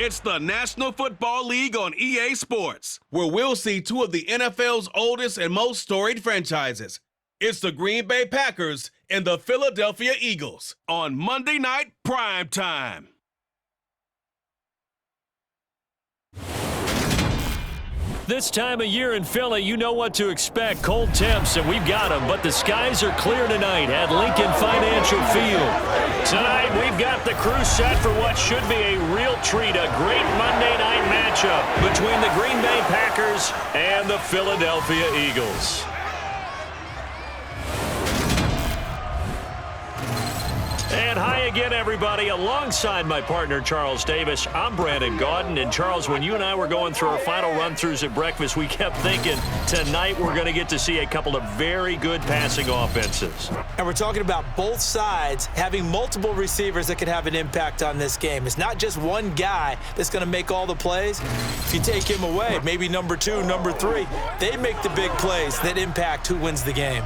It's the National Football League on EA Sports, where we'll see two of the NFL's oldest and most storied franchises. It's the Green Bay Packers and the Philadelphia Eagles on Monday Night Prime Time. This time of year in Philly, you know what to expect. Cold temps, and we've got them. But the skies are clear tonight at Lincoln Financial Field. Tonight, we've got the crew set for what should be a real treat, a great Monday night matchup between the Green Bay Packers and the Philadelphia Eagles. And hi again, everybody. Alongside my partner, Charles Davis, I'm Brandon Gaudin. And, Charles, when you and I were going through our final run-throughs at breakfast, we kept thinking tonight we're going to get to see a couple of very good passing offenses. And we're talking about both sides having multiple receivers that can have an impact on this game. It's not just one guy that's going to make all the plays. If you take him away, maybe number 2, number 3, they make the big plays that impact who wins the game.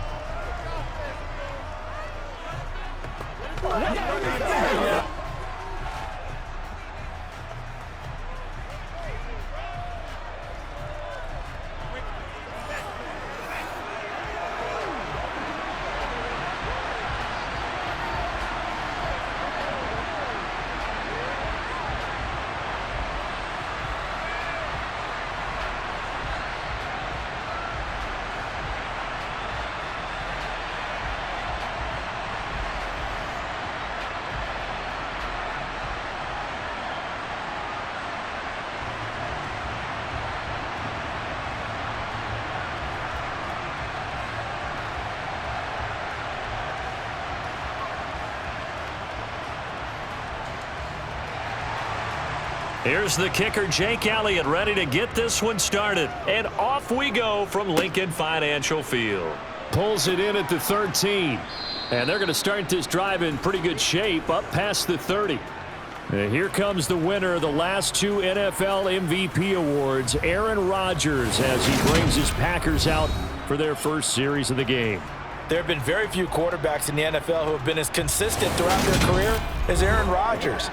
Here's the kicker, Jake Elliott, ready to get this one started. And off we go from Lincoln Financial Field. Pulls it in at the 13. And they're going to start this drive in pretty good shape, up past the 30. And here comes the winner of the last 2 NFL MVP awards, Aaron Rodgers, as he brings his Packers out for their first series of the game. There have been very few quarterbacks in the NFL who have been as consistent throughout their career as Aaron Rodgers.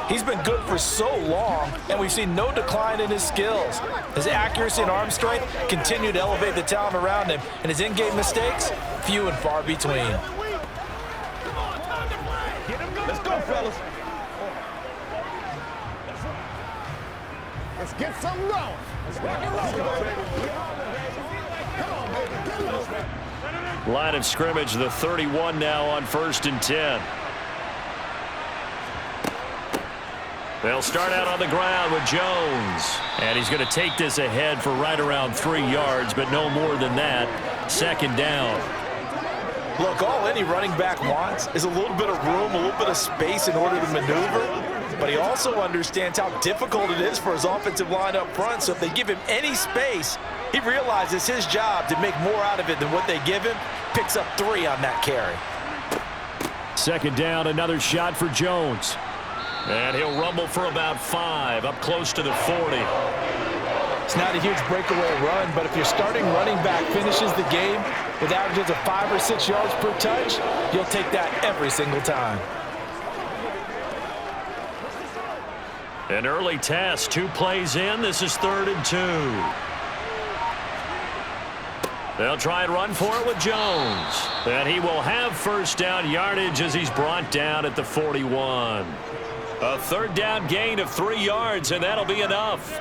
He's been good for so long, and we've seen no decline in his skills. His accuracy and arm strength continue to elevate the talent around him, and his in-game mistakes, few and far between. Let's go, fellas. Let's get something going. Line of scrimmage, the 31 now on 1st and 10. They'll start out on the ground with Jones. And he's going to take this ahead for right around 3 yards, but no more than that. 2nd down. Look, all any running back wants is a little bit of room, a little bit of space in order to maneuver. But he also understands how difficult it is for his offensive line up front. So if they give him any space, he realizes his job to make more out of it than what they give him. Picks up 3 on that carry. 2nd down, another shot for Jones. And he'll rumble for about 5, up close to the 40. It's not a huge breakaway run, but if your starting running back finishes the game with averages of 5 or 6 yards per touch, you'll take that every single time. An early test, 2 plays in. This is 3rd and 2. They'll try and run for it with Jones. And he will have 1st down yardage as he's brought down at the 41. A 3rd down gain of 3 yards, and that'll be enough.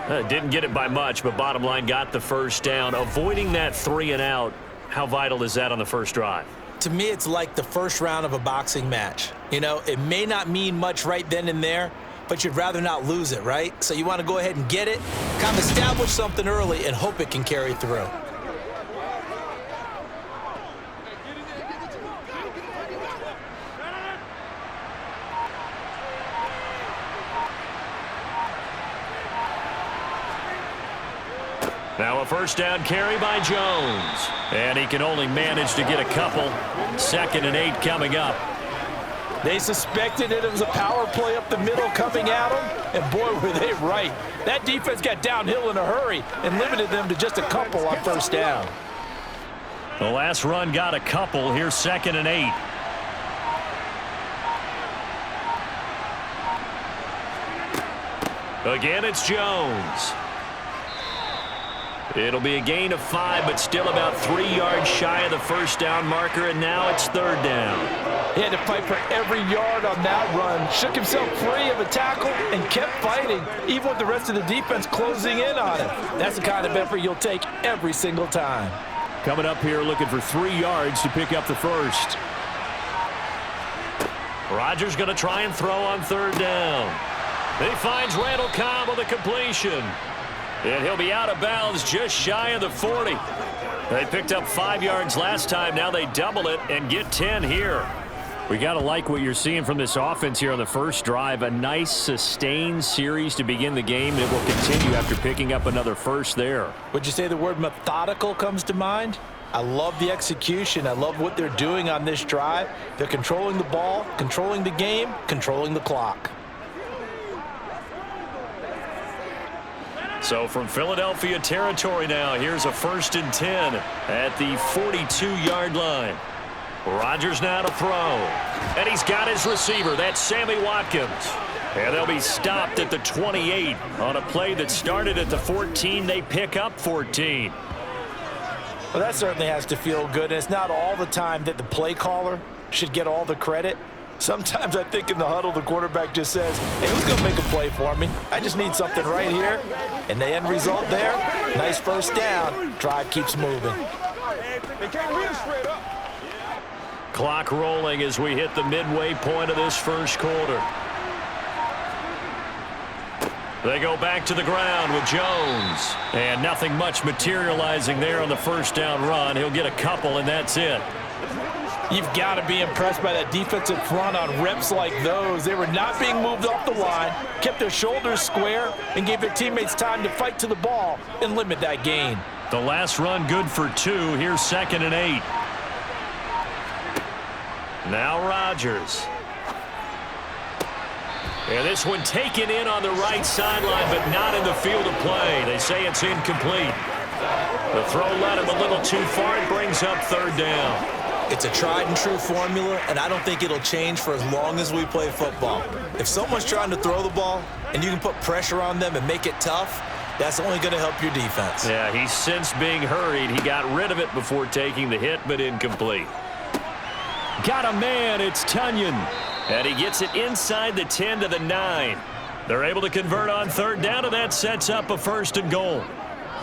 Didn't get it by much, but bottom line got the 1st down. Avoiding that 3 and out, how vital is that on the first drive? To me, it's like the first round of a boxing match. You know, it may not mean much right then and there, but you'd rather not lose it, right? So you want to go ahead and get it, kind of establish something early, and hope it can carry through. Now a 1st down carry by Jones. And he can only manage to get a couple. 2nd and 8 coming up. They suspected it was a power play up the middle coming at them, and boy, were they right. That defense got downhill in a hurry and limited them to just a couple on 1st down. The last run got a couple. Here's 2nd and 8. Again, it's Jones. It'll be a gain of 5, but still about 3 yards shy of the first down marker, and now it's 3rd down. He had to fight for every yard on that run, shook himself free of a tackle, and kept fighting, even with the rest of the defense closing in on him. That's the kind of effort you'll take every single time. Coming up here looking for 3 yards to pick up the first. Rodgers going to try and throw on 3rd down. He finds Randall Cobb on the completion. And he'll be out of bounds just shy of the 40. They picked up 5 yards last time. Now they double it and get 10 here. We got to like what you're seeing from this offense here on the first drive. A nice sustained series to begin the game, and it will continue after picking up another first there. Would you say the word methodical comes to mind? I love the execution. I love what they're doing on this drive. They're controlling the ball, controlling the game, controlling the clock. So from Philadelphia territory now, here's a 1st and 10 at the 42-yard line. Rodgers now to throw. And he's got his receiver. That's Sammy Watkins. And they'll be stopped at the 28 on a play that started at the 14. They pick up 14. Well, that certainly has to feel good. And it's not all the time that the play caller should get all the credit. Sometimes I think in the huddle, the quarterback just says, hey, who's going to make a play for me? I just need something right here. And the end result there, nice first down. Drive keeps moving. They can't read straight up. Clock rolling as we hit the midway point of this first quarter. They go back to the ground with Jones. And nothing much materializing there on the first down run. He'll get a couple, and that's it. You've got to be impressed by that defensive front on reps like those. They were not being moved off the line, kept their shoulders square, and gave their teammates time to fight to the ball and limit that gain. The last run good for 2. Here's 2nd and 8. Now Rodgers. And this one taken in on the right sideline, but not in the field of play. They say it's incomplete. The throw led him a little too far. It brings up 3rd down. It's a tried-and-true formula, and I don't think it'll change for as long as we play football. If someone's trying to throw the ball and you can put pressure on them and make it tough, that's only going to help your defense. Yeah, he's since being hurried. He got rid of it before taking the hit, but incomplete. Got a man. It's Tunyon. And he gets it inside the 10 to the 9. They're able to convert on 3rd down, and that sets up a 1st and goal.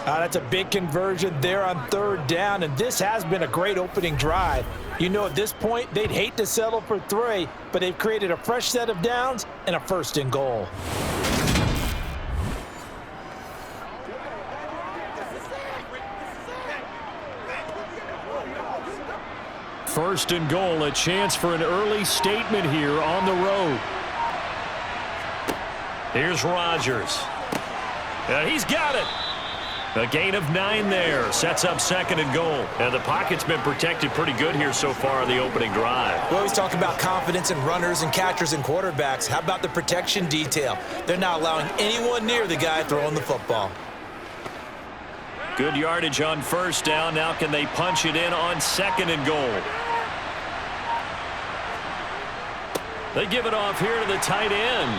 That's a big conversion there on 3rd down, and this has been a great opening drive. You know, at this point, they'd hate to settle for 3, but they've created a fresh set of downs and a 1st and goal. First and goal, a chance for an early statement here on the road. Here's Rodgers. And he's got it. A gain of 9 there. Sets up 2nd and goal. And the pocket's been protected pretty good here so far on the opening drive. We always talk about confidence in runners and catchers and quarterbacks. How about the protection detail? They're not allowing anyone near the guy throwing the football. Good yardage on 1st down. Now can they punch it in on 2nd and goal? They give it off here to the tight end.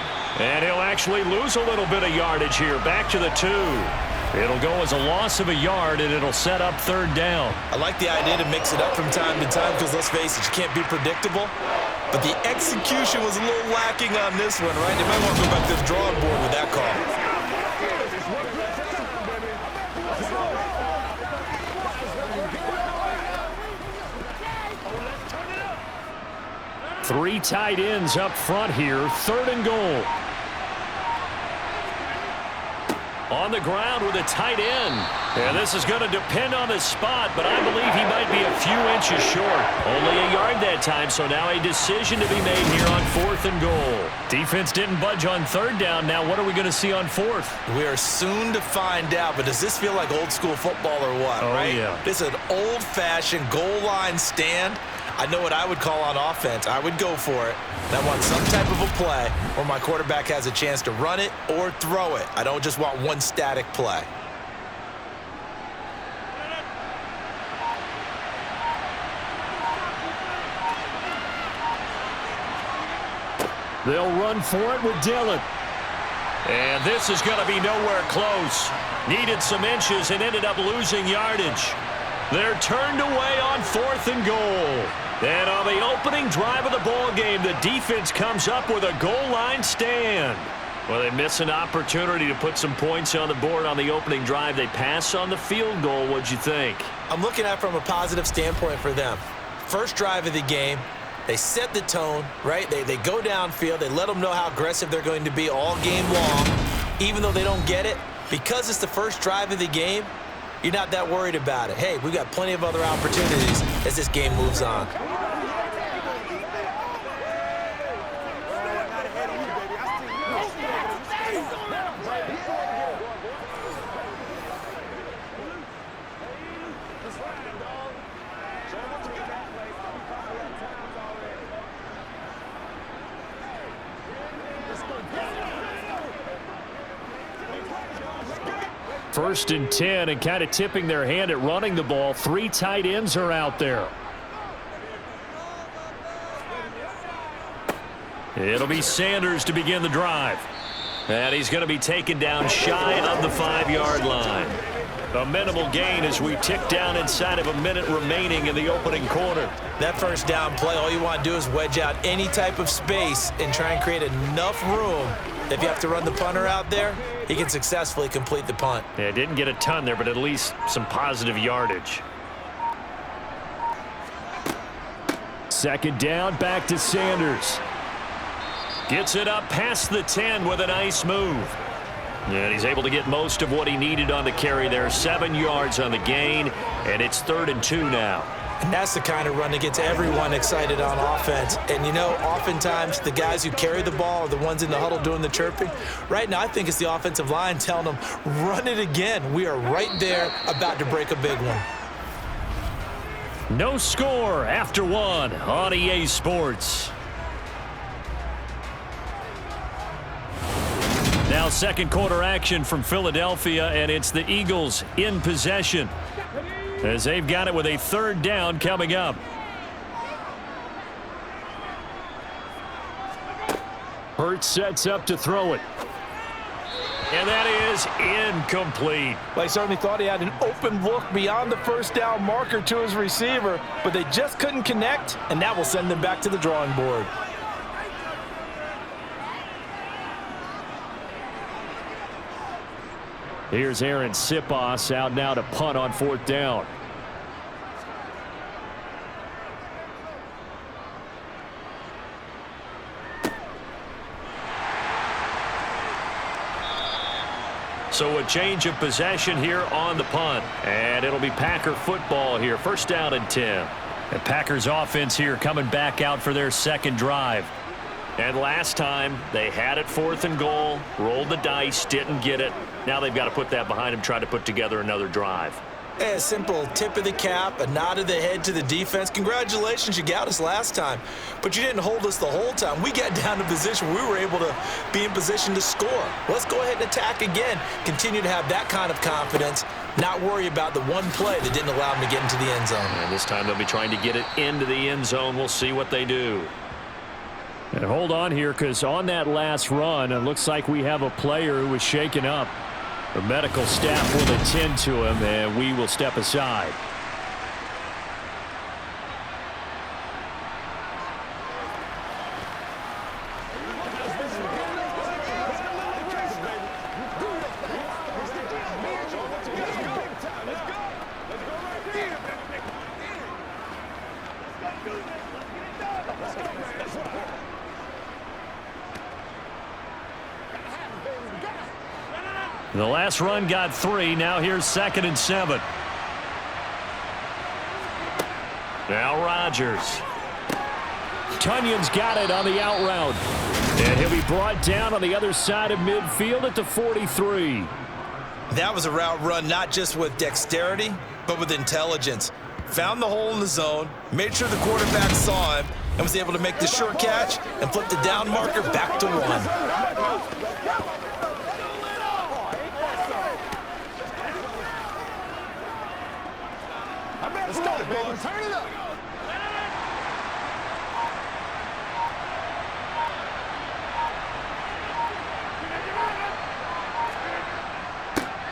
And he'll actually lose a little bit of yardage here. Back to the 2. It'll go as a loss of a yard, and it'll set up 3rd down. I like the idea to mix it up from time to time because, let's face it, you can't be predictable. But the execution was a little lacking on this one, right? They might want to go back to the drawing board with that call. 3 tight ends up front here. 3rd and goal. On the ground with a tight end. And this is going to depend on the spot, but I believe he might be a few inches short. Only a yard that time, so now a decision to be made here on 4th and goal. Defense didn't budge on 3rd down. Now what are we going to see on 4th? We are soon to find out, but does this feel like old school football or what, right? Yeah. This is an old-fashioned goal line stand. I know what I would call on offense. I would go for it. And I want some type of a play where my quarterback has a chance to run it or throw it. I don't just want one static play. They'll run for it with Dillon. And this is going to be nowhere close. Needed some inches and ended up losing yardage. They're turned away on 4th and goal. And on the opening drive of the ball game, the defense comes up with a goal line stand. Well, they miss an opportunity to put some points on the board on the opening drive. They pass on the field goal. What'd you think? I'm looking at it from a positive standpoint for them. First drive of the game, they set the tone, right? They go downfield. They let them know how aggressive they're going to be all game long, even though they don't get it. Because it's the first drive of the game, you're not that worried about it. Hey, we've got plenty of other opportunities as this game moves on. First and 10, and kind of tipping their hand at running the ball. 3 tight ends are out there. It'll be Sanders to begin the drive. And he's going to be taken down shy of the 5-yard line. A minimal gain as we tick down inside of a minute remaining in the opening quarter. That first down play, all you want to do is wedge out any type of space and try and create enough room. If you have to run the punter out there, he can successfully complete the punt. Yeah, didn't get a ton there, but at least some positive yardage. Second down, back to Sanders. Gets it up past the 10 with a nice move. And he's able to get most of what he needed on the carry there. 7 yards on the gain, and it's 3rd and 2 now. And that's the kind of run that gets everyone excited on offense. And, you know, oftentimes the guys who carry the ball are the ones in the huddle doing the chirping. Right now, I think it's the offensive line telling them, run it again. We are right there about to break a big one. No score after 1 on EA Sports. Now second quarter action from Philadelphia, and it's the Eagles in possession as they've got it with a 3rd down coming up. Hurts sets up to throw it. And that is incomplete. Well, he certainly thought he had an open look beyond the first down marker to his receiver, but they just couldn't connect, and that will send them back to the drawing board. Here's Aaron Sipos out now to punt on 4th down. So a change of possession here on the punt. And it'll be Packer football here. 1st down and 10. The Packers offense here coming back out for their second drive. And last time they had it 4th and goal, rolled the dice, didn't get it. Now they've got to put that behind them, try to put together another drive. A simple tip of the cap, a nod of the head to the defense. Congratulations, you got us last time. But you didn't hold us the whole time. We got down to position where we were able to be in position to score. Let's go ahead and attack again. Continue to have that kind of confidence. Not worry about the one play that didn't allow them to get into the end zone. And this time they'll be trying to get it into the end zone. We'll see what they do. And hold on here, because on that last run, it looks like we have a player who was shaken up. The medical staff will attend to him, and we will step aside. The last run got 3. Now here's 2nd and 7. Now Rodgers. Tunyon's got it on the out route. And he'll be brought down on the other side of midfield at the 43. That was a route run not just with dexterity, but with intelligence. Found the hole in the zone, made sure the quarterback saw him, and was able to make the short catch and flip the down marker back to 1. Let's go, baby. Turn it up.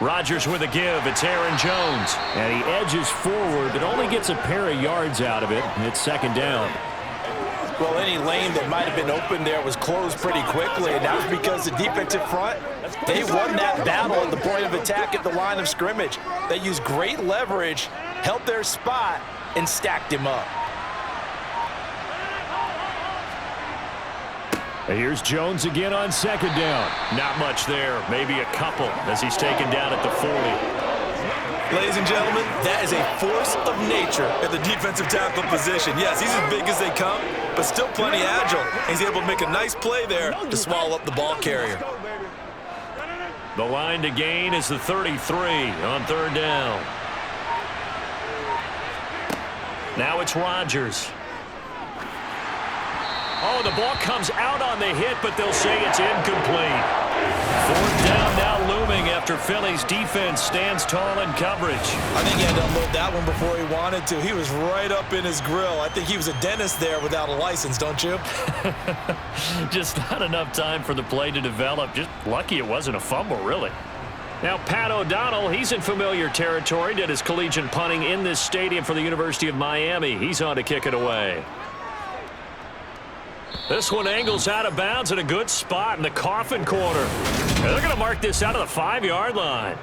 Rodgers with a give. It's Aaron Jones. And he edges forward, but only gets a pair of yards out of it. And it's second down. Well, any lane that might have been open there was closed pretty quickly, and that was because the defensive front, they won that battle at the point of attack at the line of scrimmage. They used great leverage, held their spot, and stacked him up. And here's Jones again on second down. Not much there, maybe a couple as he's taken down at the 40. Ladies and gentlemen, that is a force of nature at the defensive tackle position. Yes, he's as big as they come, but still plenty agile. He's able to make a nice play there to swallow up the ball carrier. The line to gain is the 33 on third down. Now it's Rodgers. Oh, the ball comes out on the hit, but they'll say it's incomplete. Fourth down now looming after Philly's defense stands tall in coverage. I think he had to unload that one before he wanted to. He was right up in his grill. I think he was a dentist there without a license, don't you? Just not enough time for the play to develop. Just lucky it wasn't a fumble, really. Now, Pat O'Donnell, he's in familiar territory. Did his collegiate punting in this stadium for the University of Miami. He's on to kick it away. This one angles out of bounds in a good spot in the coffin corner. And they're going to mark this out of the 5-yard line.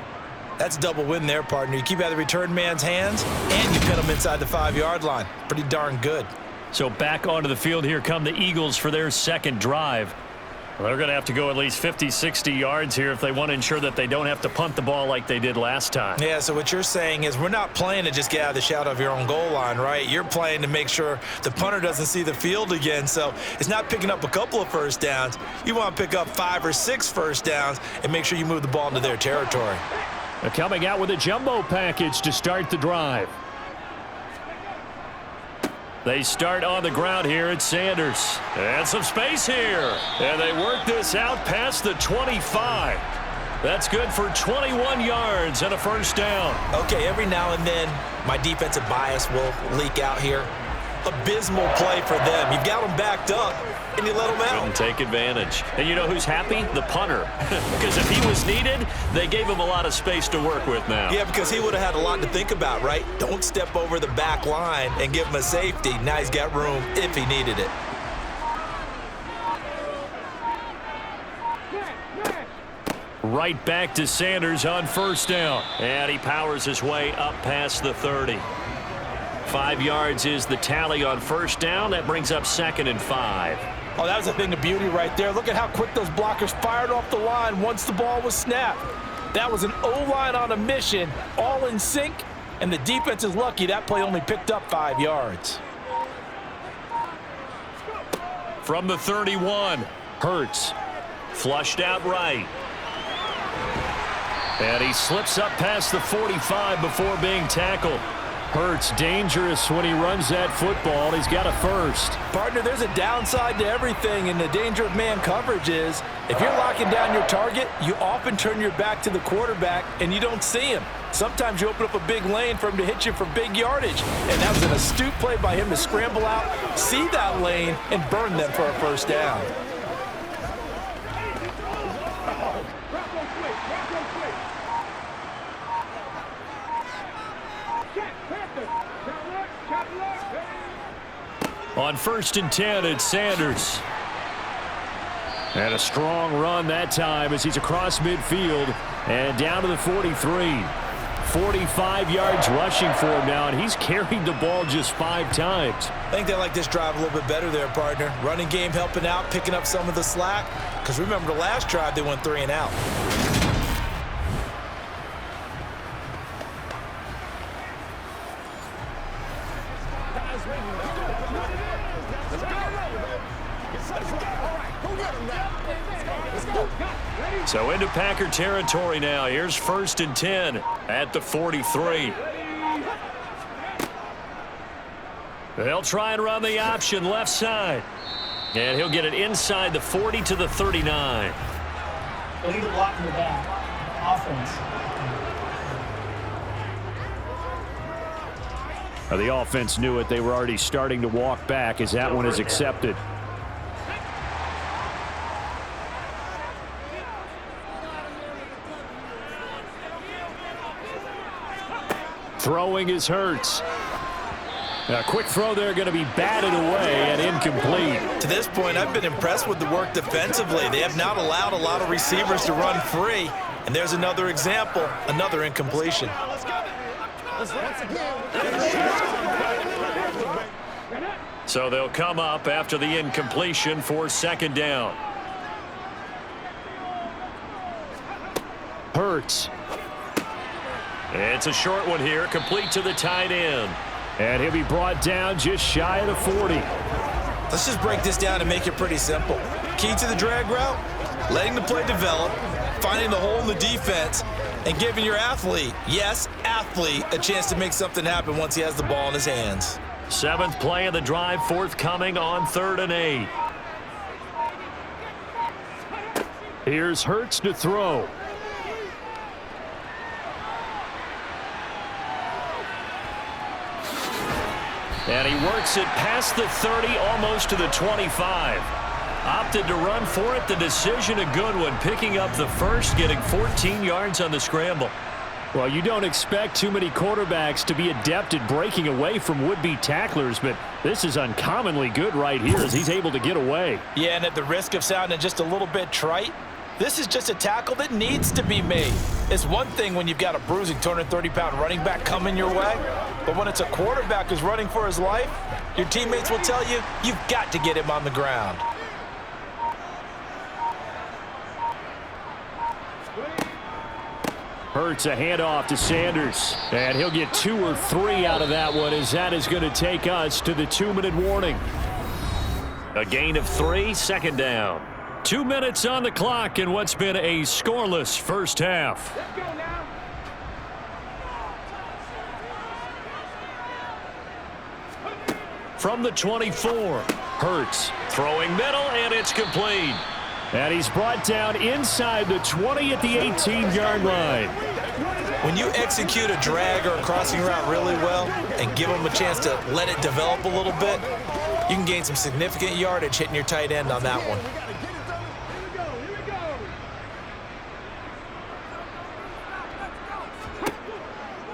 That's a double win there, partner. You keep out of the return man's hands, and you pin him inside the 5-yard line. Pretty darn good. So back onto the field here come the Eagles for their second drive. Well, they're going to have to go at least 50, 60 yards here if they want to ensure that they don't have to punt the ball like they did last time. Yeah, so what you're saying is we're not playing to just get out of the shadow of your own goal line, right? You're playing to make sure the punter doesn't see the field again. So it's not picking up a couple of first downs. You want to pick up 5 or 6 first downs and make sure you move the ball into their territory. They're coming out with a jumbo package to start the drive. They start on the ground here at Sanders. And some space here. And they work this out past the 25. That's good for 21 yards and a first down. Okay, every now and then my defensive bias will leak out here. Abysmal play for them. You've got them backed up, and you let them out. And take advantage. And you know who's happy? The punter. Because if he was needed, they gave him a lot of space to work with now. Yeah, because he would have had a lot to think about, right? Don't step over the back line and give him a safety. Now he's got room if he needed it. Right back to Sanders on first down. And he powers his way up past the 30. 5 yards is the tally on first down. That brings up 2nd and 5. Oh, that was a thing of beauty right there. Look at how quick those blockers fired off the line once the ball was snapped. That was an O-line on a mission, all in sync, and the defense is lucky that play only picked up 5 yards. From the 31, Hurts. Flushed out right. And he slips up past the 45 before being tackled. Hurts dangerous when he runs that football. He's got a first. Partner, there's a downside to everything, and the danger of man coverage is if you're locking down your target, you often turn your back to the quarterback and you don't see him. Sometimes you open up a big lane for him to hit you for big yardage, and that was an astute play by him to scramble out, see that lane, and burn them for a first down. On 1st and 10, it's Sanders. And a strong run that time as he's across midfield and down to the 43. 45 yards rushing for him now, and he's carried the ball just 5 times. I think they like this drive a little bit better there, partner. Running game helping out, picking up some of the slack. Because remember the last drive, they went 3 and out. So into Packer territory now. Here's 1st and 10 at the 43. They'll try and run the option left side. And he'll get it inside the 40 to the 39. They need to block in the back. Offense. The offense knew it. They were already starting to walk back as that one is accepted. Throwing is Hurts. A quick throw there going to be batted away and incomplete. To this point, I've been impressed with the work defensively. They have not allowed a lot of receivers to run free. And there's another example, another incompletion. So they'll come up after the incompletion for second down. Hurts. It's a short one here, complete to the tight end. And he'll be brought down just shy of the 40. Let's just break this down and make it pretty simple. Key to the drag route, letting the play develop, finding the hole in the defense, and giving your athlete, yes, athlete, a chance to make something happen once he has the ball in his hands. 7th play of the drive forthcoming on 3rd and 8. Here's Hurts to throw. And he works it past the 30, almost to the 25. Opted to run for it. The decision a good one. Picking up the first, getting 14 yards on the scramble. Well, you don't expect too many quarterbacks to be adept at breaking away from would-be tacklers, but this is uncommonly good right here as he's able to get away. Yeah, and at the risk of sounding just a little bit trite, this is just a tackle that needs to be made. It's one thing when you've got a bruising 230-pound running back coming your way, but when it's a quarterback who's running for his life, your teammates will tell you, you've got to get him on the ground. Hurts a handoff to Sanders, and he'll get 2 or 3 out of that one as that is going to take us to the 2-minute warning. A gain of 3, second down. 2 minutes on the clock in what's been a scoreless first half. Let's go now. From the 24, Hurts throwing middle, and it's complete. And he's brought down inside the 20 at the 18-yard line. When you execute a drag or a crossing route really well and give them a chance to let it develop a little bit, you can gain some significant yardage hitting your tight end on that one.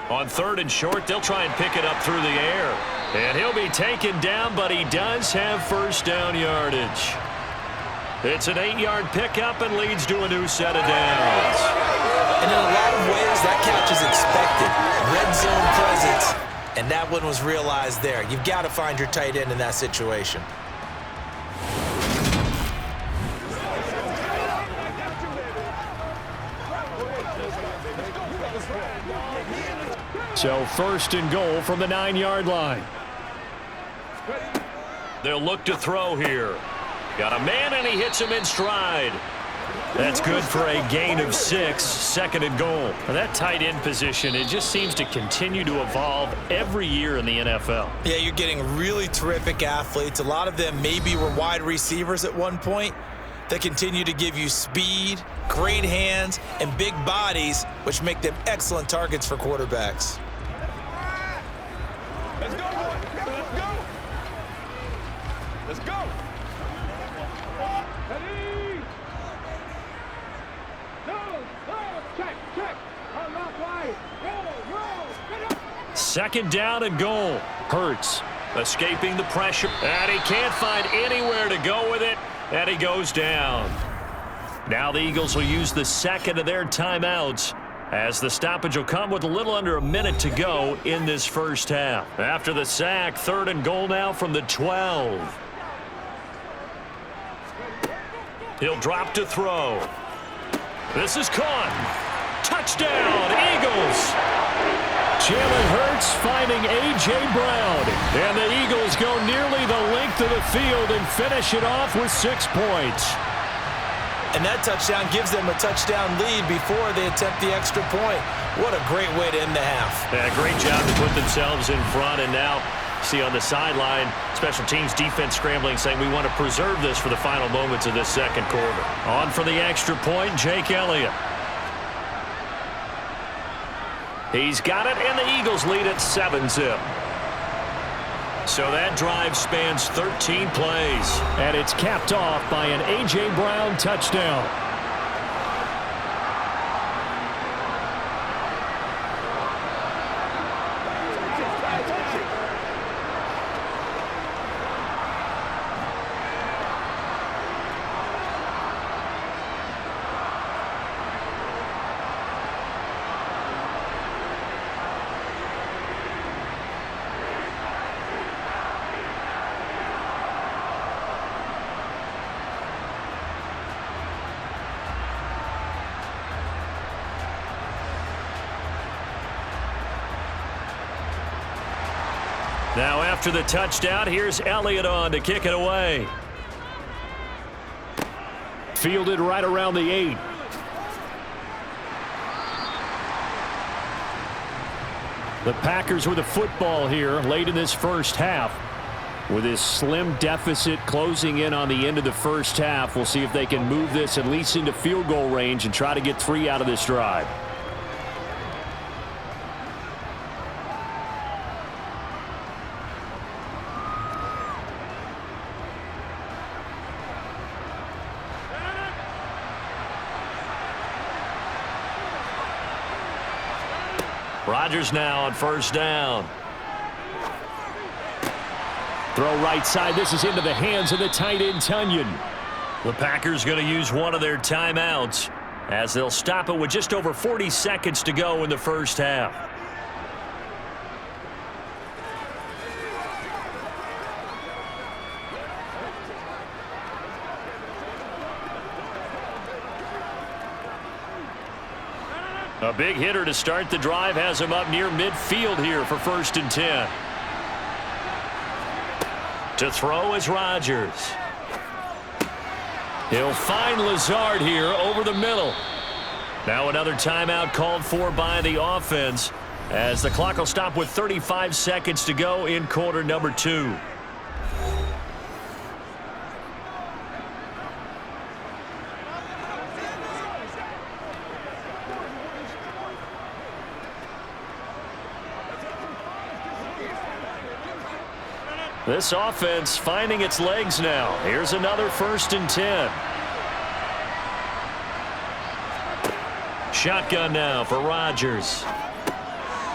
On 3rd and short, they'll try and pick it up through the air. And he'll be taken down, but he does have first down yardage. It's an 8-yard pickup and leads to a new set of downs. And in a lot of ways, that catch is expected. Red zone presence. And that one was realized there. You've got to find your tight end in that situation. So 1st and goal from the 9-yard line. They'll look to throw here. Got a man, and he hits him in stride. That's good for a gain of 6, 2nd and goal. That tight end position, it just seems to continue to evolve every year in the NFL. Yeah, you're getting really terrific athletes. A lot of them maybe were wide receivers at one point that continue to give you speed, great hands, and big bodies, which make them excellent targets for quarterbacks. Let's go, boys. Let's go. Let's go. Ready? Check. Unlock wide. Roll. 2nd down and goal. Hurts escaping the pressure, and he can't find anywhere to go with it, and he goes down. Now the Eagles will use the 2nd of their timeouts as the stoppage will come with a little under a minute to go in this first half. After the sack, 3rd and goal now from the 12. He'll drop to throw. This is caught. Touchdown, Eagles! Jalen Hurts finding A.J. Brown. And the Eagles go nearly the length of the field and finish it off with 6 points. And that touchdown gives them a touchdown lead before they attempt the extra point. What a great way to end the half. Yeah, great job to put themselves in front. And now, see on the sideline, special teams defense scrambling, saying we want to preserve this for the final moments of this second quarter. On for the extra point, Jake Elliott. He's got it, and the Eagles lead at 7-zip. So that drive spans 13 plays. And it's capped off by an A.J. Brown touchdown. Now after the touchdown, here's Elliott on to kick it away. Fielded right around the 8. The Packers with a football here late in this first half. With this slim deficit closing in on the end of the first half, we'll see if they can move this at least into field goal range and try to get 3 out of this drive. Rodgers now on first down. Throw right side. This is into the hands of the tight end, Tunyon. The Packers going to use one of their timeouts as they'll stop it with just over 40 seconds to go in the first half. A big hitter to start the drive has him up near midfield here for 1st and 10. To throw is Rodgers. He'll find Lazard here over the middle. Now another timeout called for by the offense as the clock will stop with 35 seconds to go in quarter number 2. This offense finding its legs now. Here's another 1st and 10. Shotgun now for Rodgers.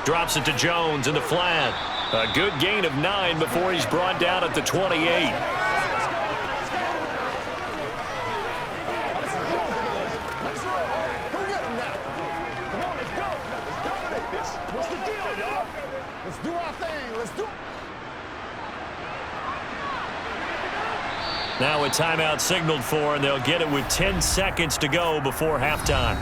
Drops it to Jones in the flat. A good gain of 9 before he's brought down at the 28. Now a timeout signaled for, and they'll get it with 10 seconds to go before halftime.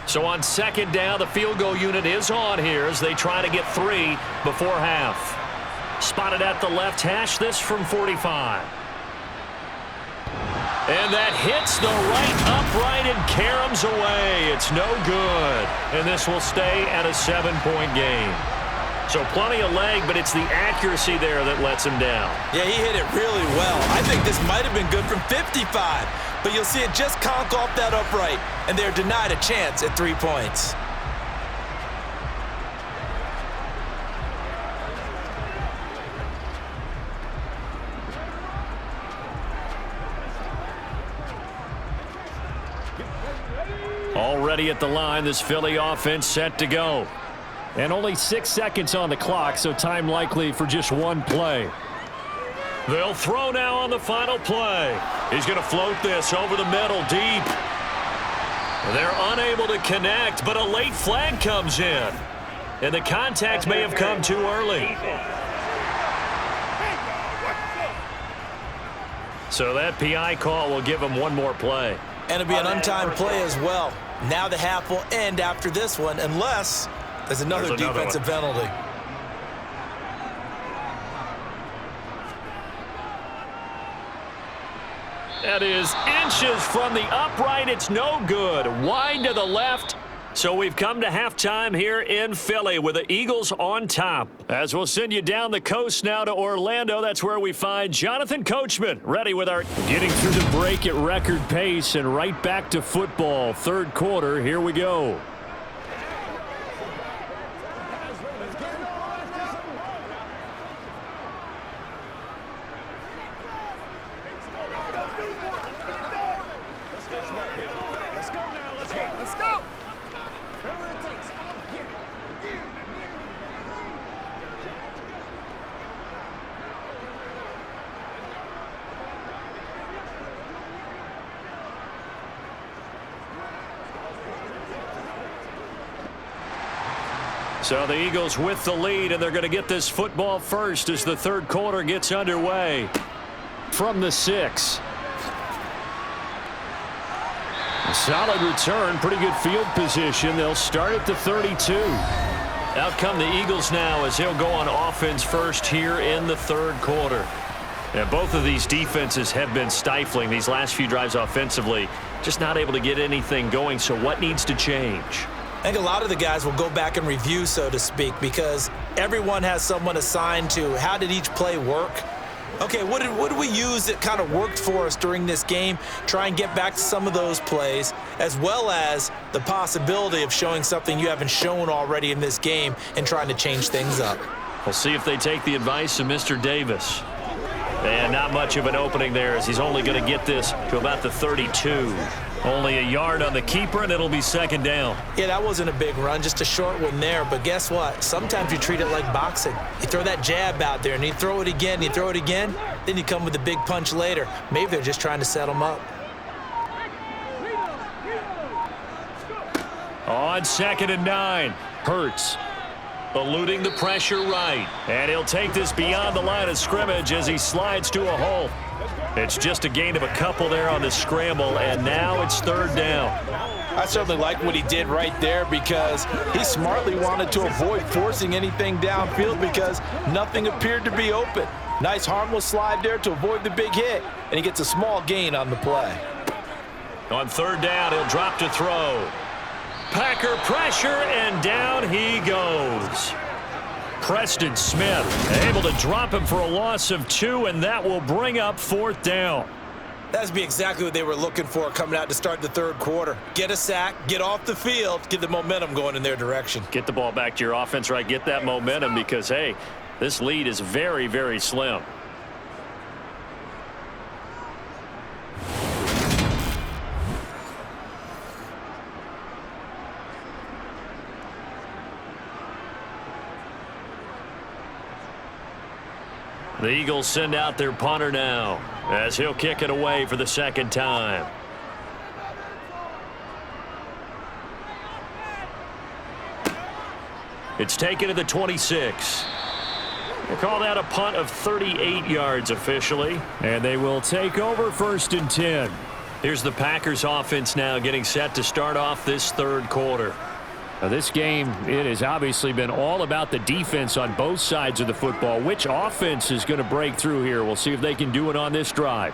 So on 2nd down, the field goal unit is on here as they try to get 3 before half. Spotted at the left hash, this from 45. And that hits the right upright and caroms away. It's no good. And this will stay at a 7-point game. So plenty of leg, but it's the accuracy there that lets him down. Yeah, he hit it really well. I think this might have been good from 55. But you'll see it just conk off that upright. And they're denied a chance at 3 points. Already at the line, this Philly offense set to go. And only 6 seconds on the clock, so time likely for just one play. They'll throw now on the final play. He's going to float this over the middle deep. They're unable to connect, but a late flag comes in. And the contact may have come too early. So that PI call will give him one more play. And it'll be an untimed play as well. Now the half will end after this one, unless there's another defensive penalty. That is inches from the upright. It's no good. Wide to the left. So we've come to halftime here in Philly with the Eagles on top. As we'll send you down the coast now to Orlando, that's where we find Jonathan Coachman ready with our getting through the break at record pace and right back to football. 3rd quarter, here we go. So the Eagles with the lead, and they're going to get this football first as the third quarter gets underway. From the 6. A solid return, pretty good field position. They'll start at the 32. Out come the Eagles now as they'll go on offense first here in the third quarter. And both of these defenses have been stifling these last few drives offensively. Just not able to get anything going, so what needs to change? I think a lot of the guys will go back and review, so to speak, because everyone has someone assigned to how did each play work. Okay, what did we use that kind of worked for us during this game? Try and get back to some of those plays, as well as the possibility of showing something you haven't shown already in this game and trying to change things up. We'll see if they take the advice of Mr. Davis. And not much of an opening there as he's only going to get this to about the 32. Only a yard on the keeper, and it'll be second down. Yeah, that wasn't a big run, just a short one there. But guess what? Sometimes you treat it like boxing. You throw that jab out there, and you throw it again, and you throw it again. Then you come with a big punch later. Maybe they're just trying to set them up. On 2nd and 9, Hurts eluding the pressure right. And he'll take this beyond the line of scrimmage as he slides to a hole. It's just a gain of a couple there on the scramble, and now it's third down. I certainly like what he did right there because he smartly wanted to avoid forcing anything downfield because nothing appeared to be open. Nice harmless slide there to avoid the big hit, and he gets a small gain on the play. On third down, he'll drop to throw. Packer pressure, and down he goes. Preston Smith able to drop him for a loss of 2, and that will bring up fourth down. That's be exactly what they were looking for coming out to start the third quarter. Get a sack, get off the field, get the momentum going in their direction. Get the ball back to your offense, right? Get that momentum because, hey, this lead is very, very slim. The Eagles send out their punter now as he'll kick it away for the second time. It's taken to the 26. We'll call that a punt of 38 yards officially. And they will take over 1st and 10. Here's the Packers offense now getting set to start off this third quarter. Now this game, it has obviously been all about the defense on both sides of the football. Which offense is going to break through here? We'll see if they can do it on this drive.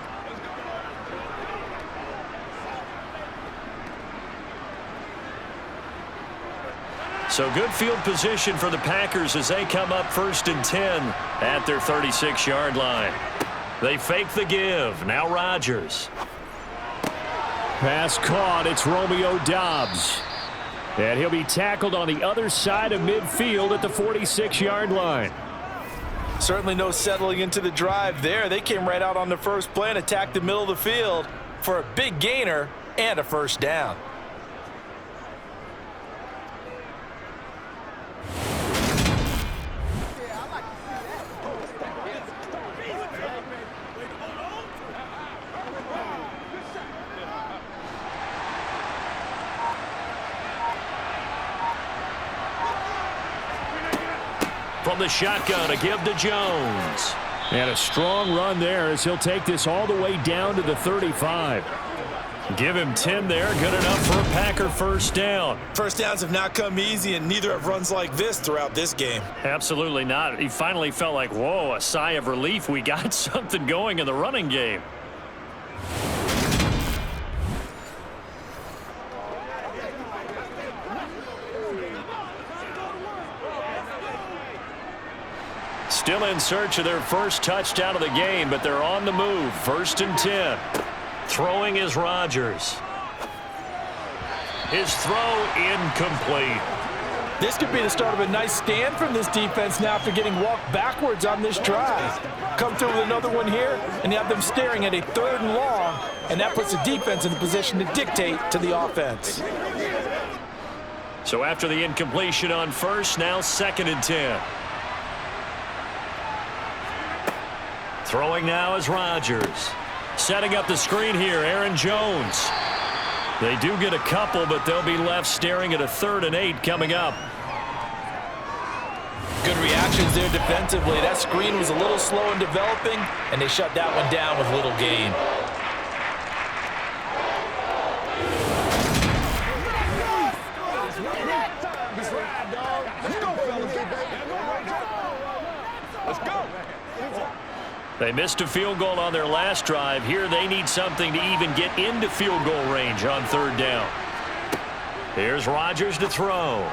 So good field position for the Packers as they come up 1st and 10 at their 36-yard line. They fake the give. Now Rodgers. Pass caught. It's Romeo Doubs. And he'll be tackled on the other side of midfield at the 46-yard line. Certainly no settling into the drive there. They came right out on the first play and attacked the middle of the field for a big gainer and a first down. From the shotgun, a give to Jones. And a strong run there as he'll take this all the way down to the 35. Give him 10 there. Good enough for a Packer first down. First downs have not come easy, and neither have runs like this throughout this game. Absolutely not. He finally felt like, whoa, a sigh of relief. We got something going in the running game. Still in search of their first touchdown of the game, but they're on the move. 1st and 10. Throwing is Rodgers. His throw incomplete. This could be the start of a nice stand from this defense now after getting walked backwards on this drive. Come through with another one here, and you have them staring at a 3rd and long, and that puts the defense in a position to dictate to the offense. So after the incompletion on 1st, now 2nd and 10. Throwing now is Rodgers. Setting up the screen here, Aaron Jones. They do get a couple, but they'll be left staring at a 3rd and 8 coming up. Good reactions there defensively. That screen was a little slow in developing, and they shut that one down with little gain. Let's go. They missed a field goal on their last drive. Here they need something to even get into field goal range on third down. Here's Rodgers to throw.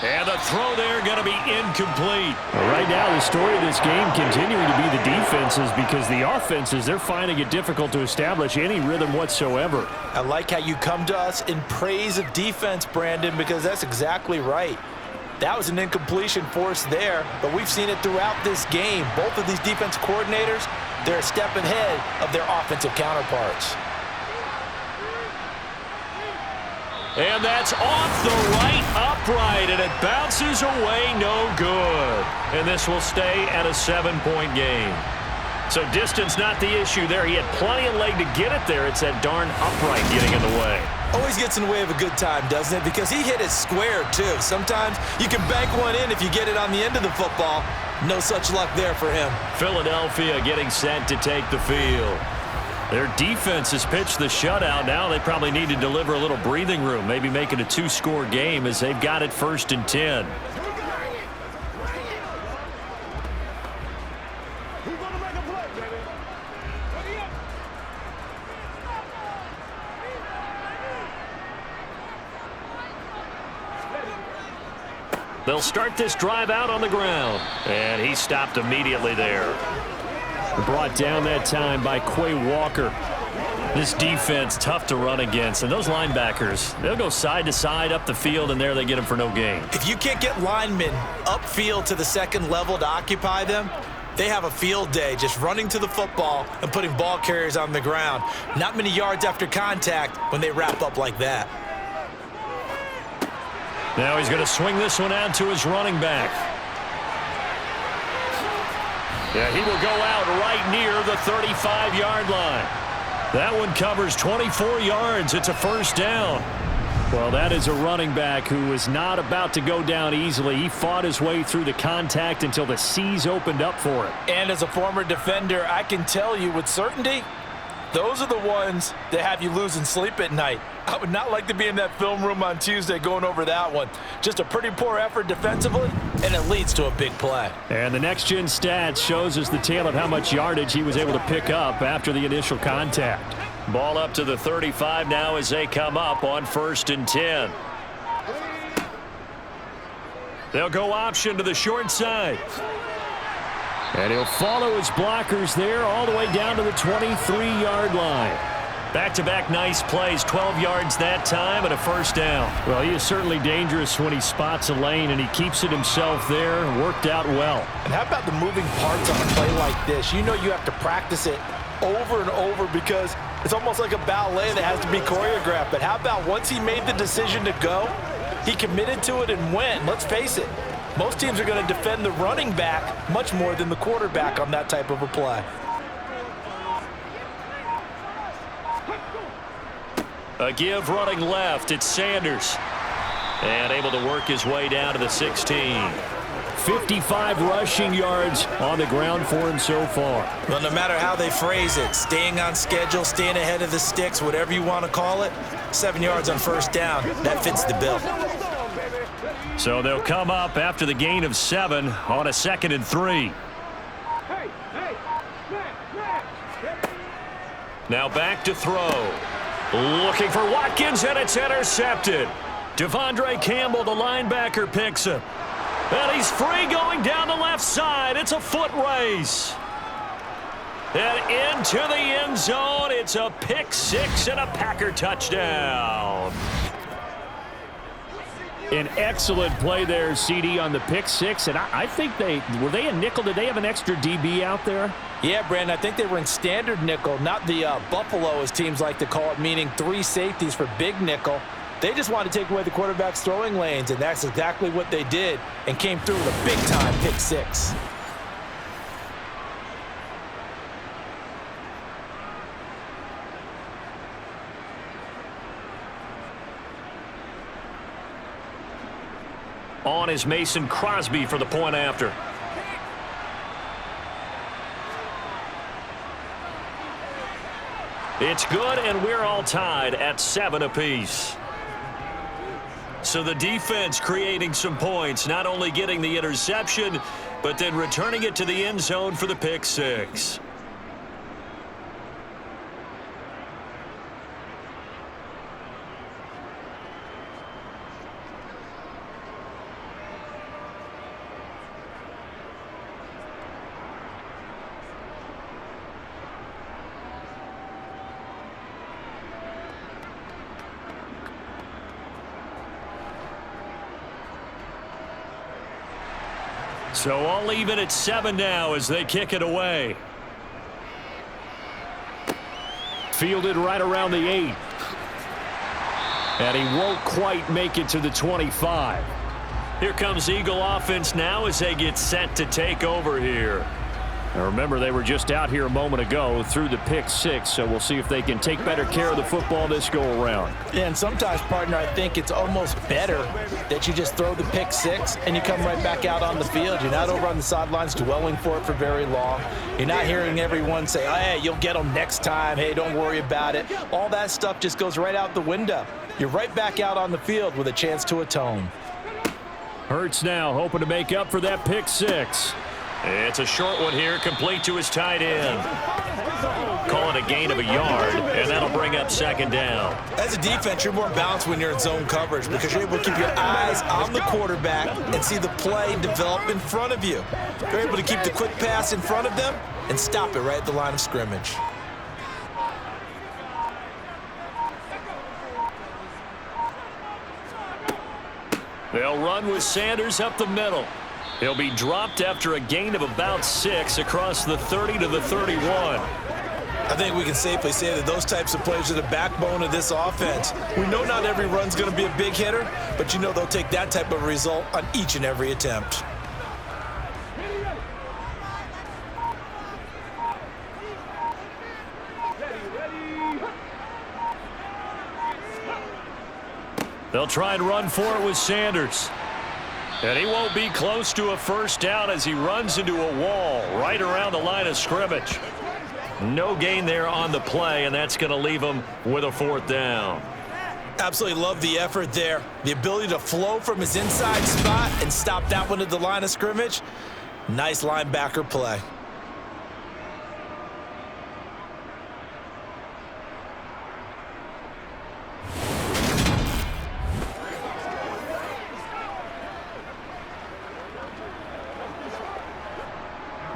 And the throw there going to be incomplete. Well, right now, the story of this game continuing to be the defenses, because the offenses, they're finding it difficult to establish any rhythm whatsoever. I like how you come to us in praise of defense, Brandon, because that's exactly right. That was an incompletion forced there, but we've seen it throughout this game. Both of these defense coordinators, they're a step ahead of their offensive counterparts. And that's off the right upright, and it bounces away, no good. And this will stay at a 7-point game. So distance not the issue there. He had plenty of leg to get it there. It's that darn upright getting in the way. Always gets in the way of a good time, doesn't it? Because he hit it square, too. Sometimes you can bank one in if you get it on the end of the football. No such luck there for him. Philadelphia getting set to take the field. Their defense has pitched the shutout. Now they probably need to deliver a little breathing room, maybe make it a 2-score game as they've got it 1st and 10. They'll start this drive out on the ground. And he stopped immediately there. Brought down that time by Quay Walker. This defense tough to run against. And those linebackers, they'll go side to side up the field, and there they get them for no gain. If you can't get linemen upfield to the second level to occupy them, they have a field day just running to the football and putting ball carriers on the ground. Not many yards after contact when they wrap up like that. Now he's going to swing this one out to his running back. Yeah, he will go out right near the 35-yard line. That one covers 24 yards. It's a 1st down. Well, that is a running back who is not about to go down easily. He fought his way through the contact until the C's opened up for him. And as a former defender, I can tell you with certainty, those are the ones that have you losing sleep at night. I would not like to be in that film room on Tuesday going over that one. Just a pretty poor effort defensively, and it leads to a big play. And the next-gen stats shows us the tale of how much yardage he was able to pick up after the initial contact. Ball up to the 35 now as they come up on 1st and 10. They'll go option to the short side. And he'll follow his blockers there all the way down to the 23-yard line. Back-to-back nice plays, 12 yards that time and a 1st down. Well, he is certainly dangerous when he spots a lane, and he keeps it himself there. Worked out well. And how about the moving parts on a play like this? You know you have to practice it over and over because it's almost like a ballet that has to be choreographed. But how about once he made the decision to go, he committed to it and went. Let's face it, most teams are going to defend the running back much more than the quarterback on that type of a play. A give running left. It's Sanders. And able to work his way down to the 16. 55 rushing yards on the ground for him so far. Well, no matter how they phrase it, staying on schedule, staying ahead of the sticks, whatever you want to call it, 7 yards on 1st down, that fits the bill. So they'll come up after the gain of 7 on a 2nd and 3. Now back to throw. Looking for Watkins, and it's intercepted. Devondre Campbell, the linebacker, picks him. And he's free going down the left side. It's a foot race. And into the end zone. It's a pick 6 and a Packer touchdown. An excellent play there, CD, on the pick 6. And I think were they in nickel? Did they have an extra DB out there? Yeah, Brandon, I think they were in standard nickel, not the Buffalo, as teams like to call it, meaning 3 safeties for big nickel. They just wanted to take away the quarterback's throwing lanes, and that's exactly what they did and came through with a big-time pick 6. On is Mason Crosby for the point after. It's good, and we're all tied at 7 apiece. So the defense creating some points, not only getting the interception, but then returning it to the end zone for the pick six. So all even at 7 now as they kick it away. Fielded right around the 8. And he won't quite make it to the 25. Here comes Eagle offense now as they get set to take over here. Now remember, they were just out here a moment ago through the pick six, so we'll see if they can take better care of the football this go around. Yeah, and sometimes, partner, I think it's almost better that you just throw the pick six and you come right back out on the field. You're not over on the sidelines dwelling for it for very long. You're not hearing everyone say, hey, you'll get them next time. Hey, don't worry about it. All that stuff just goes right out the window. You're right back out on the field with a chance to atone. Hurts now, hoping to make up for that pick six. It's a short one here, complete to his tight end. Call it a gain of a yard, and that'll bring up second down. As a defense, you're more balanced when you're in zone coverage because you're able to keep your eyes on the quarterback and see the play develop in front of you. You're able to keep the quick pass in front of them and stop it right at the line of scrimmage. They'll run with Sanders up the middle. He'll be dropped after a gain of about 6 across the 30 to the 31. I think we can safely say that those types of plays are the backbone of this offense. We know not every run's going to be a big hitter, but you know they'll take that type of result on each and every attempt. They'll try and run for it with Sanders. And he won't be close to a first down as he runs into a wall right around the line of scrimmage. No gain there on the play, and that's going to leave him with a fourth down. Absolutely love the effort there. The ability to flow from his inside spot and stop that one at the line of scrimmage. Nice linebacker play.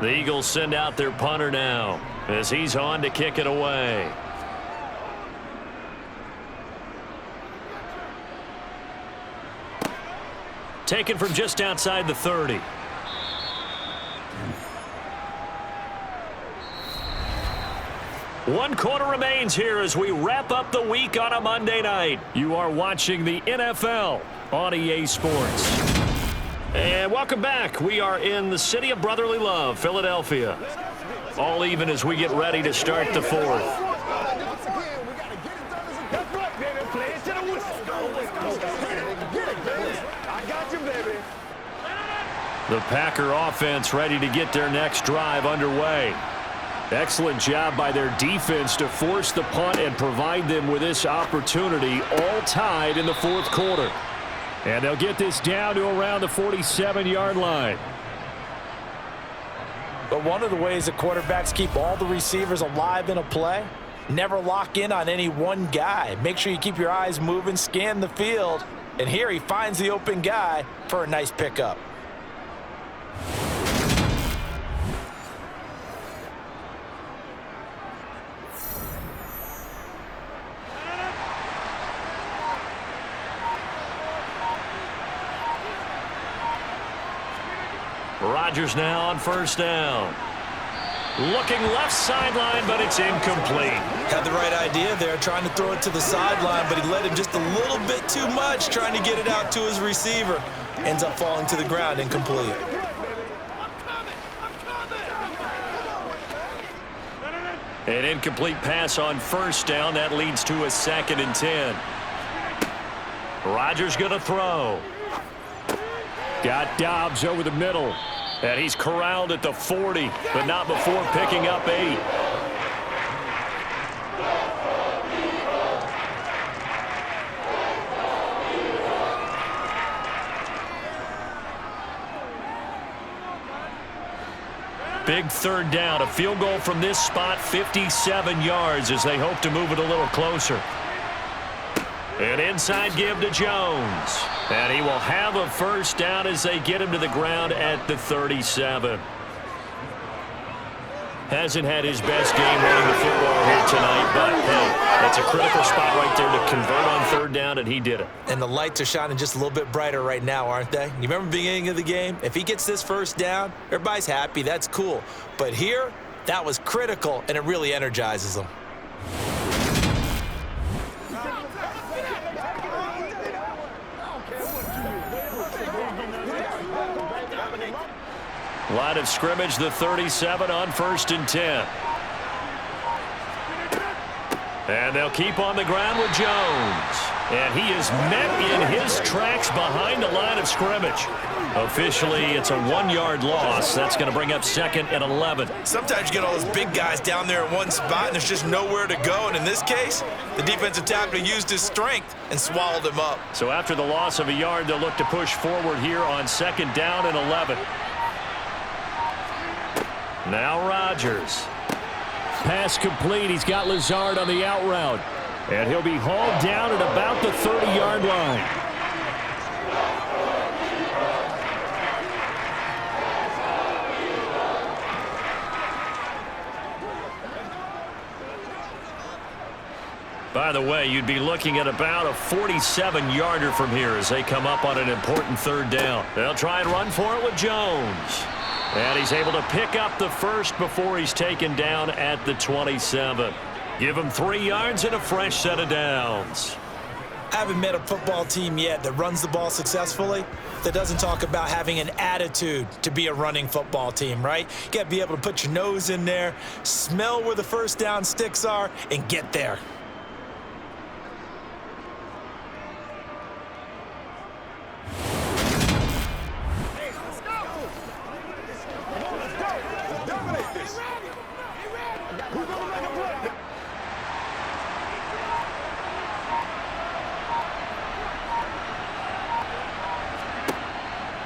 The Eagles send out their punter now as he's on to kick it away. Taken from just outside the 30. One quarter remains here as we wrap up the week on a Monday night. You are watching the NFL on EA Sports. And welcome back. We are in the city of brotherly love, Philadelphia. All even as we get ready to start the fourth. The Packer offense ready to get their next drive underway. Excellent job by their defense to force the punt and provide them with this opportunity, all tied in the fourth quarter. And they'll get this down to around the 47-yard line. But one of the ways that quarterbacks keep all the receivers alive in a play, never lock in on any one guy. Make sure you keep your eyes moving, scan the field. And here he finds the open guy for a nice pickup. Rodgers now on first down. Looking left sideline, but it's incomplete. Had the right idea there, trying to throw it to the sideline, but he let him just a little bit too much, trying to get it out to his receiver. Ends up falling to the ground, incomplete. An incomplete pass on first down. That leads to a 2nd and 10. Rodgers going to throw. Got Dobbs over the middle. And he's corralled at the 40, but not before picking up 8. Big third down. A field goal from this spot, 57 yards as they hope to move it a little closer. An inside give to Jones. And he will have a first down as they get him to the ground at the 37. Hasn't had his best game running the football here tonight, but hey, that's a critical spot right there to convert on third down, and he did it. And the lights are shining just a little bit brighter right now, aren't they? You remember the beginning of the game? If he gets this first down, everybody's happy. That's cool. But here, that was critical, and it really energizes them. Line of scrimmage, the 37 on 1st and 10. And they'll keep on the ground with Jones. And he is met in his tracks behind the line of scrimmage. Officially, it's a 1-yard loss. That's going to bring up 2nd and 11. Sometimes you get all those big guys down there in one spot, and there's just nowhere to go. And in this case, the defensive tackle used his strength and swallowed him up. So after the loss of a yard, they'll look to push forward here on 2nd down and 11. Now Rodgers. Pass complete. He's got Lazard on the out route. And he'll be hauled down at about the 30-yard line. By the way, you'd be looking at about a 47-yarder from here as they come up on an important third down. They'll try and run for it with Jones. And he's able to pick up the first before he's taken down at the 27. Give him 3 yards and a fresh set of downs. I haven't met a football team yet that runs the ball successfully that doesn't talk about having an attitude to be a running football team, right? You got to be able to put your nose in there, smell where the first down sticks are, and get there.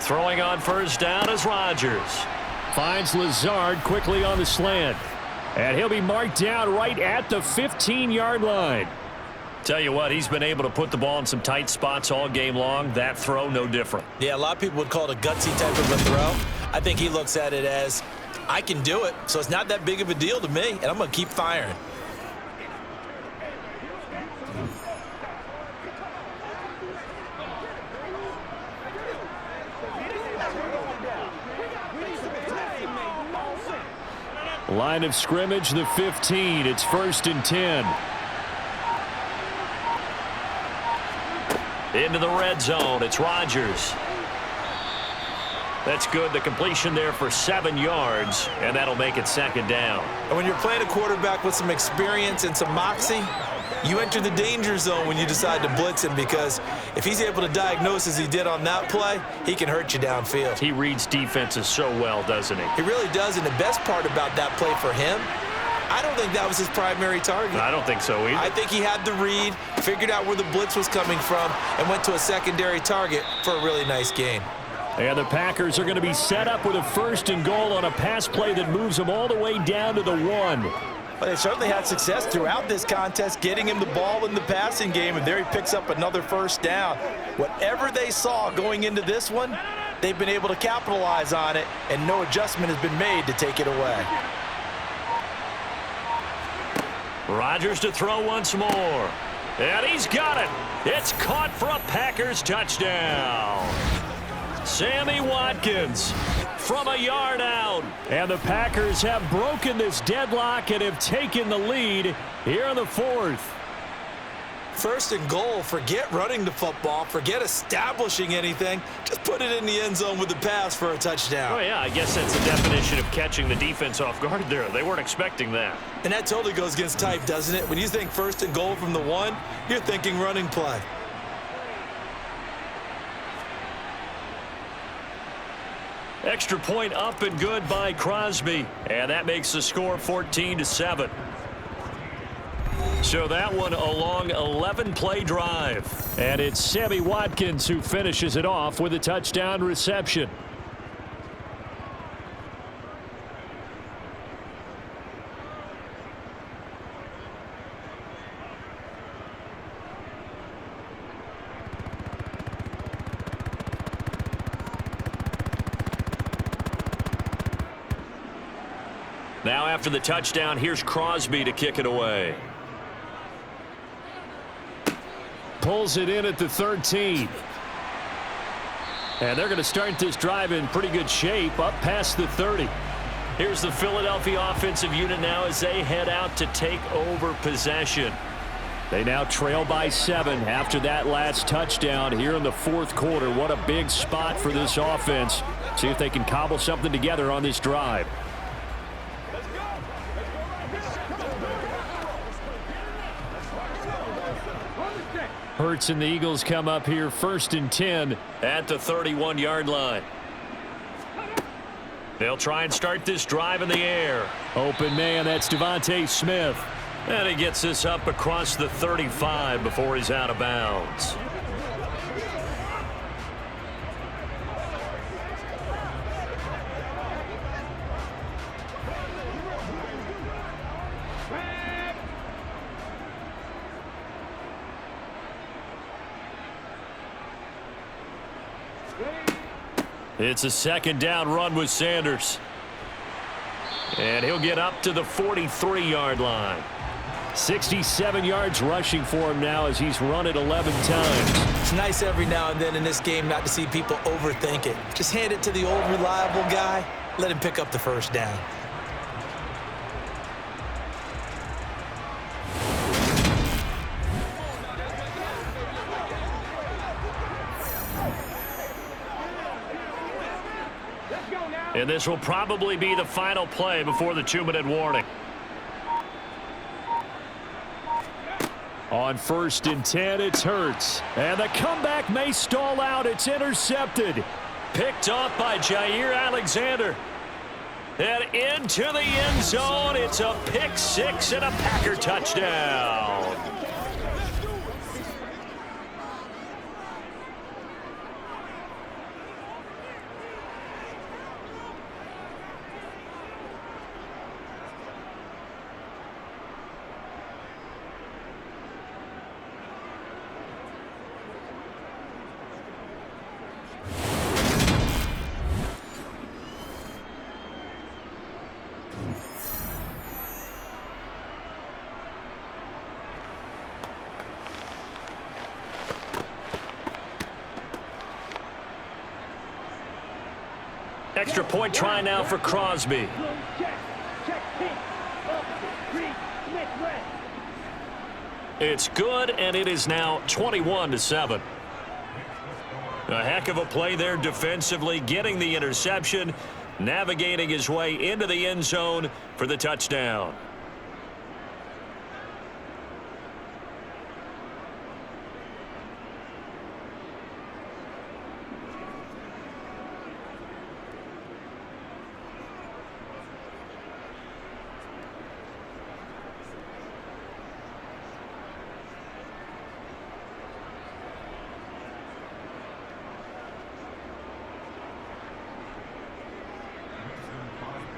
Throwing on first down is Rodgers. Finds Lazard quickly on the slant. And he'll be marked down right at the 15-yard line. Tell you what, he's been able to put the ball in some tight spots all game long. That throw, no different. Yeah, a lot of people would call it a gutsy type of a throw. I think he looks at it as, I can do it, so it's not that big of a deal to me, and I'm going to keep firing. Line of scrimmage, the 15. It's 1st and 10. Into the red zone. It's Rodgers. That's good. The completion there for 7 yards, and that'll make it 2nd down. And when you're playing a quarterback with some experience and some moxie, you enter the danger zone when you decide to blitz him, because if he's able to diagnose as he did on that play, he can hurt you downfield. He reads defenses so well, doesn't he? He really does, and the best part about that play for him, I don't think that was his primary target. I don't think so either. I think he had the read, figured out where the blitz was coming from, and went to a secondary target for a really nice gain. And the Packers are going to be set up with a 1st and goal on a pass play that moves them all the way down to the 1. But they certainly had success throughout this contest, getting him the ball in the passing game, and there he picks up another first down. Whatever they saw going into this one, they've been able to capitalize on it, and no adjustment has been made to take it away. Rodgers to throw once more. And he's got it. It's caught for a Packers touchdown. Sammy Watkins from a yard out. And the Packers have broken this deadlock and have taken the lead here in the 4th. 1st and goal, forget running the football, forget establishing anything. Just put it in the end zone with the pass for a touchdown. Oh, yeah, I guess that's the definition of catching the defense off guard there. They weren't expecting that. And that totally goes against type, doesn't it? When you think 1st and goal from the 1, you're thinking running play. Extra point up and good by Crosby. And that makes the score 14-7. So that one a long 11-play drive. And it's Sammy Watkins who finishes it off with a touchdown reception. Now after the touchdown, here's Crosby to kick it away. Pulls it in at the 13. And they're going to start this drive in pretty good shape up past the 30. Here's the Philadelphia offensive unit now as they head out to take over possession. They now trail by 7 after that last touchdown here in the fourth quarter. What a big spot for this offense. See if they can cobble something together on this drive. Hurts and the Eagles come up here 1st and 10 at the 31-yard line. They'll try and start this drive in the air. Open man, that's Devontae Smith. And he gets this up across the 35 before he's out of bounds. It's a 2nd down run with Sanders. And he'll get up to the 43-yard line. 67 yards rushing for him now as he's run it 11 times. It's nice every now and then in this game not to see people overthink it. Just hand it to the old reliable guy. Let him pick up the 1st down. And this will probably be the final play before the 2-minute warning. On 1st and 10, it's Hurts. And the comeback may stall out. It's intercepted. Picked off by Jair Alexander. And into the end zone. It's a pick 6 and a Packer touchdown. Extra point try now for Crosby. It's good, and it is now 21-7. A heck of a play there defensively, getting the interception, navigating his way into the end zone for the touchdown.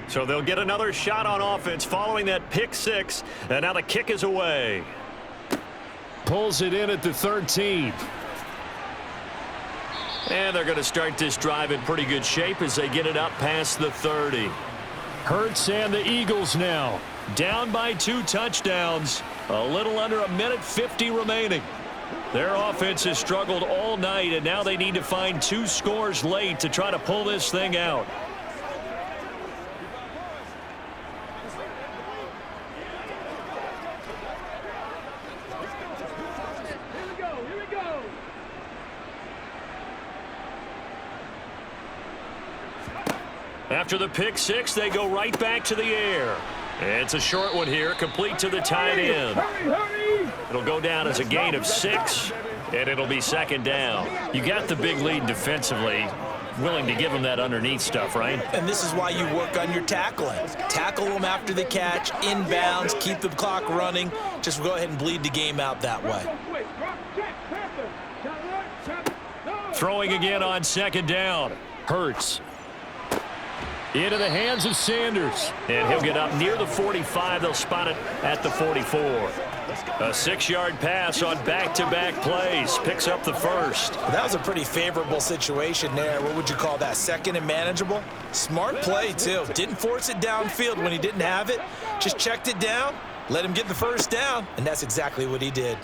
So they'll get another shot on offense following that pick 6, and now the kick is away. Pulls it in at the 13. And they're going to start this drive in pretty good shape as they get it up past the 30. Hurts and the Eagles now down by 2 touchdowns. A little under 1:50 remaining. Their offense has struggled all night, and now they need to find 2 scores late to try to pull this thing out. After the pick 6, they go right back to the air. It's a short one here, complete to the tight end. It'll go down as a gain of 6, and it'll be 2nd down. You got the big lead defensively. willing to give him that underneath stuff, right? And this is why you work on your tackling. Tackle them after the catch, inbounds, keep the clock running. Just go ahead and bleed the game out that way. Throwing again on second down. Hurts. Into the hands of Sanders. And he'll get up near the 45. They'll spot it at the 44. A 6-yard pass on back-to-back plays. Picks up the first. That was a pretty favorable situation there. What would you call that? Second and manageable? Smart play, too. Didn't force it downfield when he didn't have it. Just checked it down, let him get the first down, and that's exactly what he did.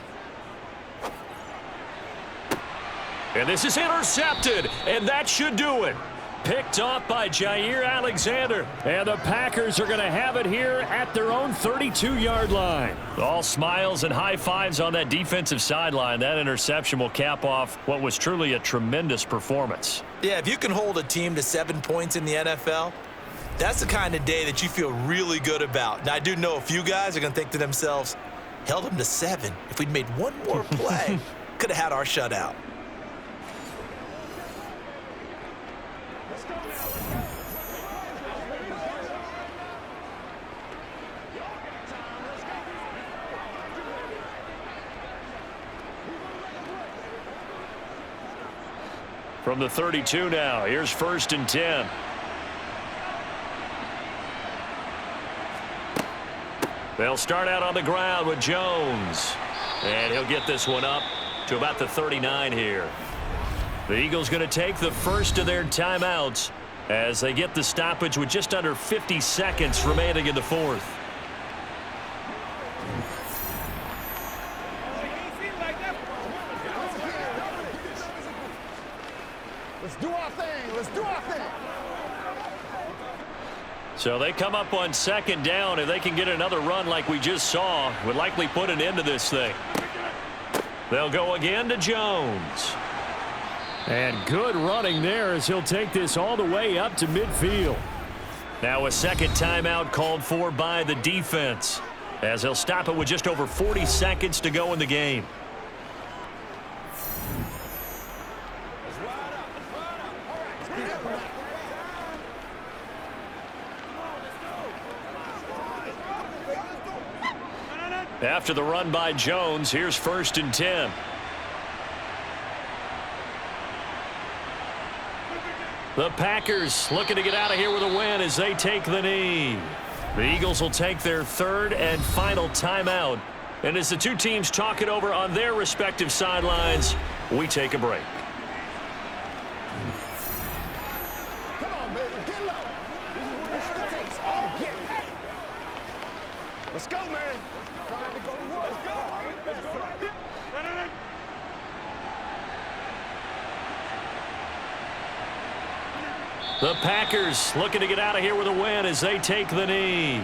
And this is intercepted, and that should do it. Picked off by Jair Alexander. And the Packers are going to have it here at their own 32-yard line. All smiles and high fives on that defensive sideline. That interception will cap off what was truly a tremendous performance. Yeah, if you can hold a team to 7 points in the NFL, that's the kind of day that you feel really good about. Now, I do know a few guys are going to think to themselves, held them to 7. If we'd made one more play, could have had our shutout. From the 32 now, here's 1st and 10. They'll start out on the ground with Jones. And he'll get this one up to about the 39 here. The Eagles going to take the first of their timeouts as they get the stoppage with just under 50 seconds remaining in the fourth. Let's do our thing. Let's do our thing. So they come up on second down, and they can get another run like we just saw. Would likely put an end to this thing. They'll go again to Jones. And good running there as he'll take this all the way up to midfield. Now a second timeout called for by the defense as they'll stop it with just over 40 seconds to go in the game. After the run by Jones, here's 1st and 10. The Packers looking to get out of here with a win as they take the knee. The Eagles will take their 3rd and final timeout. And as the two teams talk it over on their respective sidelines, we take a break. Come on, baby. Get low. This is what it takes. All get. Let's go, man. Trying to go to work. Let's go. Let's go. The Packers looking to get out of here with a win as they take the knee.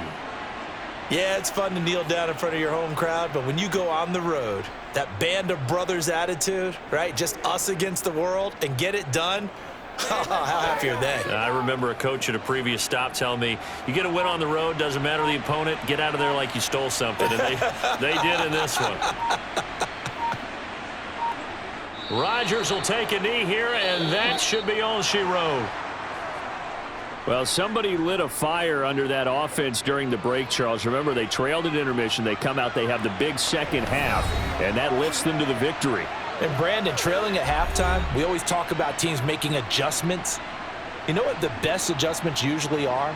Yeah, it's fun to kneel down in front of your home crowd, but when you go on the road, that band of brothers attitude, right? Just us against the world and get it done. How happy are they? I remember a coach at a previous stop telling me, you get a win on the road, doesn't matter the opponent, get out of there like you stole something. And they did in this one. Rodgers will take a knee here, and that should be all she wrote. Well, somebody lit a fire under that offense during the break, Charles. Remember, they trailed at intermission. They come out, they have the big second half, and that lifts them to the victory. And Brandon, trailing at halftime, we always talk about teams making adjustments. You know what the best adjustments usually are?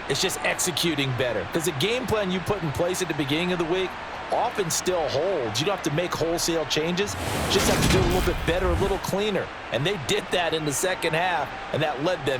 It's just executing better. Because the game plan you put in place at the beginning of the week often still holds. You don't have to make wholesale changes. You just have to do it a little bit better, a little cleaner. And they did that in the second half, and that led them